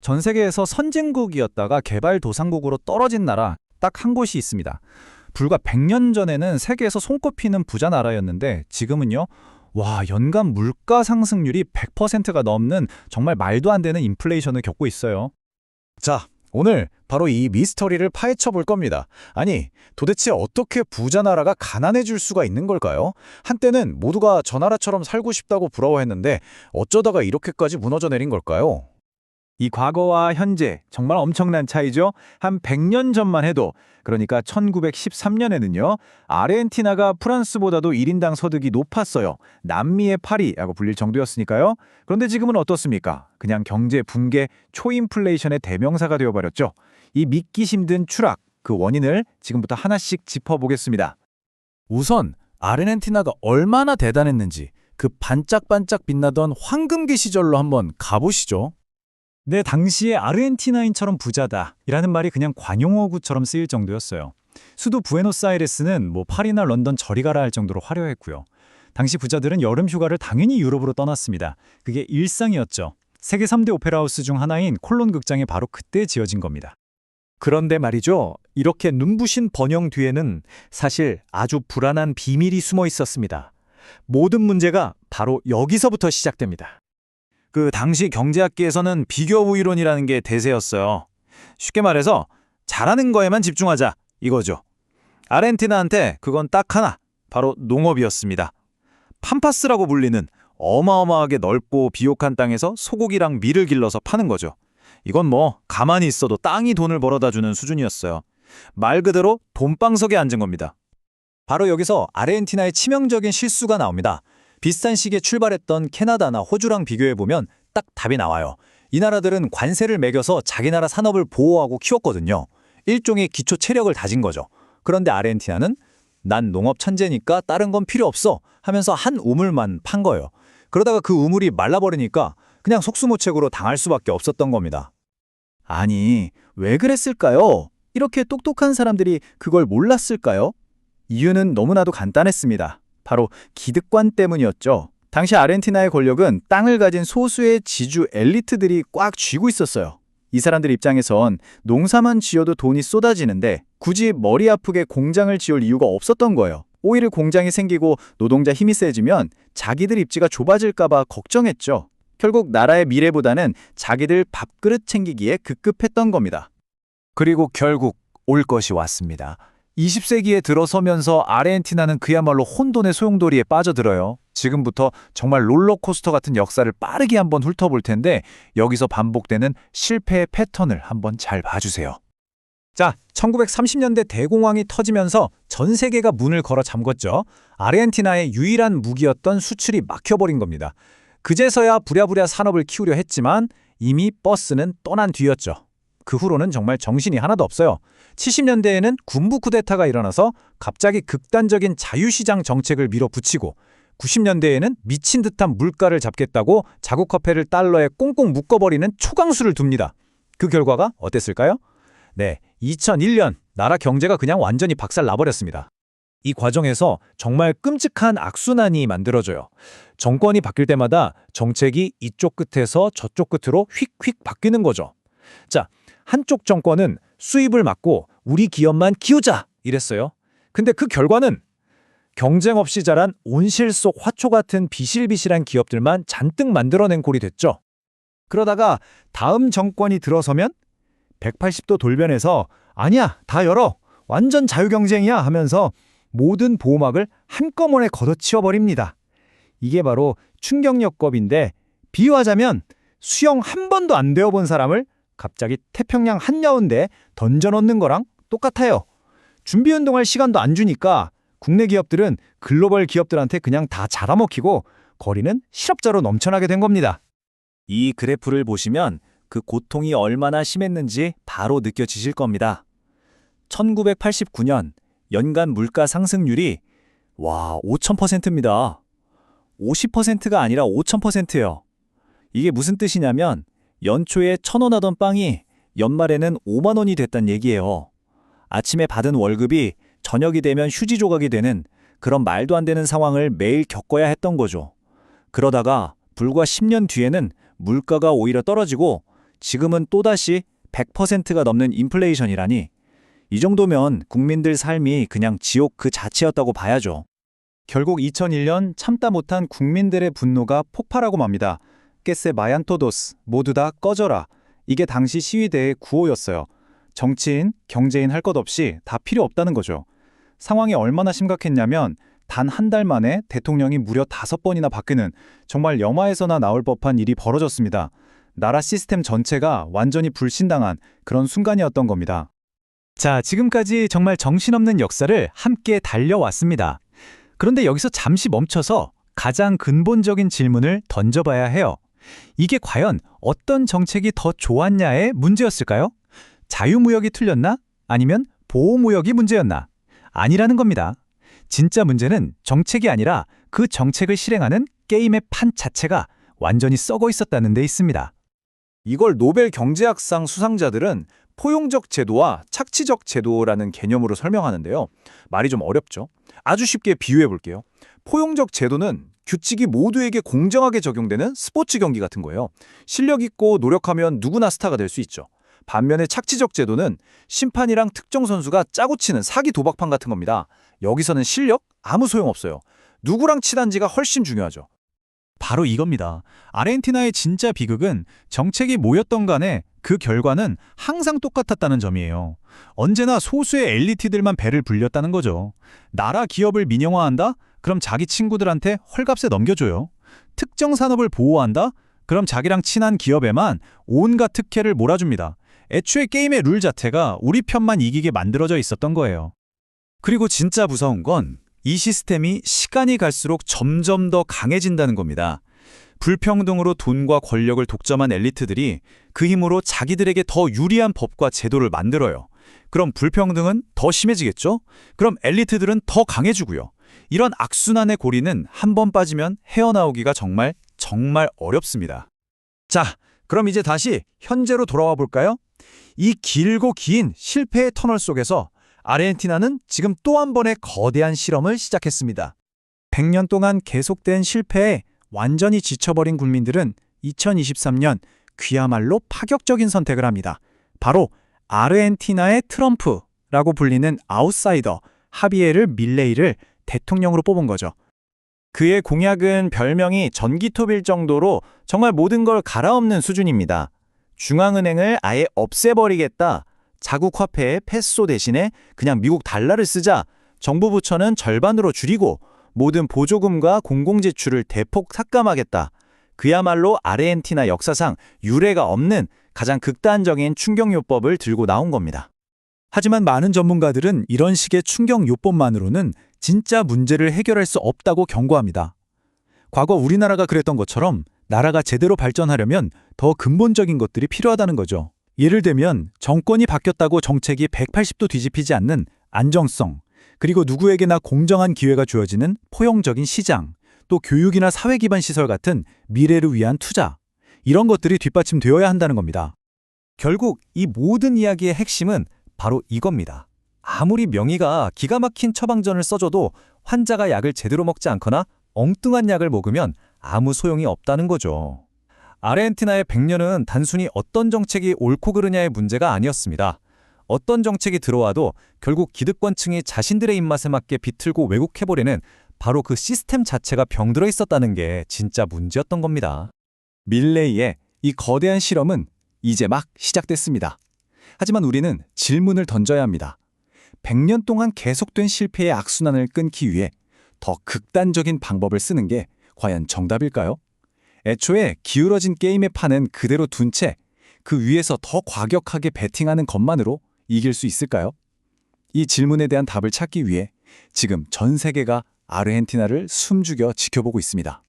전 세계에서 선진국이었다가 개발도상국으로 떨어진 나라 딱 한 곳이 있습니다. 불과 100년 전에는 세계에서 손꼽히는 부자 나라였는데 지금은요. 와, 연간 물가 상승률이 100%가 넘는 정말 말도 안 되는 인플레이션을 겪고 있어요. 자, 오늘 바로 이 미스터리를 파헤쳐 볼 겁니다. 아니, 도대체 어떻게 부자 나라가 가난해질 수가 있는 걸까요? 한때는 모두가 저 나라처럼 살고 싶다고 부러워했는데 어쩌다가 이렇게까지 무너져 내린 걸까요? 이 과거와 현재 정말 엄청난 차이죠. 한 100년 전만 해도 그러니까 1913년에는요. 아르헨티나가 프랑스보다도 1인당 소득이 높았어요. 남미의 파리라고 불릴 정도였으니까요. 그런데 지금은 어떻습니까? 그냥 경제 붕괴, 초인플레이션의 대명사가 되어버렸죠. 이 믿기 힘든 추락, 그 원인을 지금부터 하나씩 짚어보겠습니다. 우선 아르헨티나가 얼마나 대단했는지 그 반짝반짝 빛나던 황금기 시절로 한번 가보시죠. 네, 당시에 아르헨티나인처럼 부자다이라는 말이 그냥 관용어구처럼 쓰일 정도였어요. 수도 부에노스아이레스는 파리나 런던 저리 가라 할 정도로 화려했고요. 당시 부자들은 여름 휴가를 당연히 유럽으로 떠났습니다. 그게 일상이었죠. 세계 3대 오페라하우스 중 하나인 콜론 극장이 바로 그때 지어진 겁니다. 그런데 말이죠. 이렇게 눈부신 번영 뒤에는 사실 아주 불안한 비밀이 숨어 있었습니다. 모든 문제가 바로 여기서부터 시작됩니다. 그 당시 경제학계에서는 비교 이론이라는 게 대세였어요. 쉽게 말해서 잘하는 거에만 집중하자 이거죠. 아르헨티나한테 그건 딱 하나, 바로 농업이었습니다. 팜파스라고 불리는 어마어마하게 넓고 비옥한 땅에서 소고기랑 밀을 길러서 파는 거죠. 이건 가만히 있어도 땅이 돈을 벌어다 주는 수준이었어요. 말 그대로 돈방석에 앉은 겁니다. 바로 여기서 아르헨티나의 치명적인 실수가 나옵니다. 비슷한 시기에 출발했던 캐나다나 호주랑 비교해보면 딱 답이 나와요. 이 나라들은 관세를 매겨서 자기 나라 산업을 보호하고 키웠거든요. 일종의 기초 체력을 다진 거죠. 그런데 아르헨티나는 난 농업 천재니까 다른 건 필요 없어 하면서 한 우물만 판 거예요. 그러다가 그 우물이 말라버리니까 그냥 속수무책으로 당할 수밖에 없었던 겁니다. 아니, 왜 그랬을까요? 이렇게 똑똑한 사람들이 그걸 몰랐을까요? 이유는 너무나도 간단했습니다. 바로 기득권 때문이었죠. 당시 아르헨티나의 권력은 땅을 가진 소수의 지주 엘리트들이 꽉 쥐고 있었어요. 이 사람들 입장에선 농사만 지어도 돈이 쏟아지는데 굳이 머리 아프게 공장을 지을 이유가 없었던 거예요. 오히려 공장이 생기고 노동자 힘이 세지면 자기들 입지가 좁아질까 봐 걱정했죠. 결국 나라의 미래보다는 자기들 밥그릇 챙기기에 급급했던 겁니다. 그리고 결국 올 것이 왔습니다. 20세기에 들어서면서 아르헨티나는 그야말로 혼돈의 소용돌이에 빠져들어요. 지금부터 정말 롤러코스터 같은 역사를 빠르게 한번 훑어볼 텐데 여기서 반복되는 실패의 패턴을 한번 잘 봐주세요. 자, 1930년대 대공황이 터지면서 전 세계가 문을 걸어 잠궜죠. 아르헨티나의 유일한 무기였던 수출이 막혀버린 겁니다. 그제서야 부랴부랴 산업을 키우려 했지만 이미 버스는 떠난 뒤였죠. 그 후로는 정말 정신이 하나도 없어요. 70년대에는 군부 쿠데타가 일어나서 갑자기 극단적인 자유시장 정책을 밀어붙이고 90년대에는 미친 듯한 물가를 잡겠다고 자국 화폐를 달러에 꽁꽁 묶어버리는 초강수를 둡니다. 그 결과가 어땠을까요? 네, 2001년 나라 경제가 그냥 완전히 박살 나버렸습니다. 이 과정에서 정말 끔찍한 악순환이 만들어져요. 정권이 바뀔 때마다 정책이 이쪽 끝에서 저쪽 끝으로 휙휙 바뀌는 거죠. 자, 한쪽 정권은 수입을 막고 우리 기업만 키우자 이랬어요. 근데 그 결과는 경쟁 없이 자란 온실 속 화초 같은 비실비실한 기업들만 잔뜩 만들어낸 꼴이 됐죠. 그러다가 다음 정권이 들어서면 180도 돌변해서 아니야, 다 열어. 완전 자유경쟁이야 하면서 모든 보호막을 한꺼번에 걷어치워버립니다. 이게 바로 충격요법인데 비유하자면 수영 한 번도 안 되어본 사람을 갑자기 태평양 한여운대에 던져넣는 거랑 똑같아요. 준비운동할 시간도 안 주니까 국내 기업들은 글로벌 기업들한테 그냥 다 잡아먹히고 거리는 실업자로 넘쳐나게 된 겁니다. 이 그래프를 보시면 그 고통이 얼마나 심했는지 바로 느껴지실 겁니다. 1989년 연간 물가 상승률이 5000%입니다. 50%가 아니라 5000%예요. 이게 무슨 뜻이냐면 연초에 1,000원 하던 빵이 연말에는 5만 원이 됐단 얘기예요. 아침에 받은 월급이 저녁이 되면 휴지 조각이 되는 그런 말도 안 되는 상황을 매일 겪어야 했던 거죠. 그러다가 불과 10년 뒤에는 물가가 오히려 떨어지고 지금은 또다시 100%가 넘는 인플레이션이라니 이 정도면 국민들 삶이 그냥 지옥 그 자체였다고 봐야죠. 결국 2001년 참다 못한 국민들의 분노가 폭발하고 맙니다. 깨세 마얀토도스 모두 다 꺼져라. 이게 당시 시위대의 구호였어요. 정치인, 경제인 할 것 없이 다 필요 없다는 거죠. 상황이 얼마나 심각했냐면 단 한 달 만에 대통령이 무려 5번이나 바뀌는 정말 영화에서나 나올 법한 일이 벌어졌습니다. 나라 시스템 전체가 완전히 불신당한 그런 순간이었던 겁니다. 자, 지금까지 정말 정신없는 역사를 함께 달려왔습니다. 그런데 여기서 잠시 멈춰서 가장 근본적인 질문을 던져봐야 해요. 이게 과연 어떤 정책이 더 좋았냐의 문제였을까요? 자유무역이 틀렸나? 아니면 보호무역이 문제였나? 아니라는 겁니다. 진짜 문제는 정책이 아니라 그 정책을 실행하는 게임의 판 자체가 완전히 썩어 있었다는 데 있습니다. 이걸 노벨 경제학상 수상자들은 포용적 제도와 착취적 제도라는 개념으로 설명하는데요. 말이 좀 어렵죠? 아주 쉽게 비유해 볼게요. 포용적 제도는 규칙이 모두에게 공정하게 적용되는 스포츠 경기 같은 거예요. 실력 있고 노력하면 누구나 스타가 될 수 있죠. 반면에 착취적 제도는 심판이랑 특정 선수가 짜고 치는 사기 도박판 같은 겁니다. 여기서는 실력? 아무 소용없어요. 누구랑 치단지가 훨씬 중요하죠. 바로 이겁니다. 아르헨티나의 진짜 비극은 정책이 뭐였던 간에 그 결과는 항상 똑같았다는 점이에요. 언제나 소수의 엘리트들만 배를 불렸다는 거죠. 나라 기업을 민영화한다? 그럼 자기 친구들한테 헐값에 넘겨줘요. 특정 산업을 보호한다? 그럼 자기랑 친한 기업에만 온갖 특혜를 몰아줍니다. 애초에 게임의 룰 자체가 우리 편만 이기게 만들어져 있었던 거예요. 그리고 진짜 무서운 건 이 시스템이 시간이 갈수록 점점 더 강해진다는 겁니다. 불평등으로 돈과 권력을 독점한 엘리트들이 그 힘으로 자기들에게 더 유리한 법과 제도를 만들어요. 그럼 불평등은 더 심해지겠죠? 그럼 엘리트들은 더 강해지고요. 이런 악순환의 고리는 한 번 빠지면 헤어나오기가 정말 어렵습니다. 자, 그럼 이제 다시 현재로 돌아와 볼까요? 이 길고 긴 실패의 터널 속에서 아르헨티나는 지금 또 한 번의 거대한 실험을 시작했습니다. 100년 동안 계속된 실패에 완전히 지쳐버린 국민들은 2023년 그야말로 파격적인 선택을 합니다. 바로 아르헨티나의 트럼프라고 불리는 아웃사이더 하비에르 밀레이를 대통령으로 뽑은 거죠. 그의 공약은 별명이 전기톱일 정도로 정말 모든 걸 갈아엎는 수준입니다. 중앙은행을 아예 없애버리겠다. 자국 화폐의 페소 대신에 그냥 미국 달러를 쓰자. 정부 부처는 절반으로 줄이고 모든 보조금과 공공지출을 대폭 삭감하겠다. 그야말로 아르헨티나 역사상 유례가 없는 가장 극단적인 충격요법을 들고 나온 겁니다. 하지만 많은 전문가들은 이런 식의 충격요법만으로는 진짜 문제를 해결할 수 없다고 경고합니다. 과거 우리나라가 그랬던 것처럼 나라가 제대로 발전하려면 더 근본적인 것들이 필요하다는 거죠. 예를 들면 정권이 바뀌었다고 정책이 180도 뒤집히지 않는 안정성, 그리고 누구에게나 공정한 기회가 주어지는 포용적인 시장, 또 교육이나 사회 기반 시설 같은 미래를 위한 투자, 이런 것들이 뒷받침되어야 한다는 겁니다. 결국 이 모든 이야기의 핵심은 바로 이겁니다. 아무리 명의가 기가 막힌 처방전을 써줘도 환자가 약을 제대로 먹지 않거나 엉뚱한 약을 먹으면 아무 소용이 없다는 거죠. 아르헨티나의 100년은 단순히 어떤 정책이 옳고 그르냐의 문제가 아니었습니다. 어떤 정책이 들어와도 결국 기득권층이 자신들의 입맛에 맞게 비틀고 왜곡해버리는 바로 그 시스템 자체가 병들어 있었다는 게 진짜 문제였던 겁니다. 밀레이의 이 거대한 실험은 이제 막 시작됐습니다. 하지만 우리는 질문을 던져야 합니다. 100년 동안 계속된 실패의 악순환을 끊기 위해 더 극단적인 방법을 쓰는 게 과연 정답일까요? 애초에 기울어진 게임의 판은 그대로 둔 채 그 위에서 더 과격하게 배팅하는 것만으로 이길 수 있을까요? 이 질문에 대한 답을 찾기 위해 지금 전 세계가 아르헨티나를 숨죽여 지켜보고 있습니다.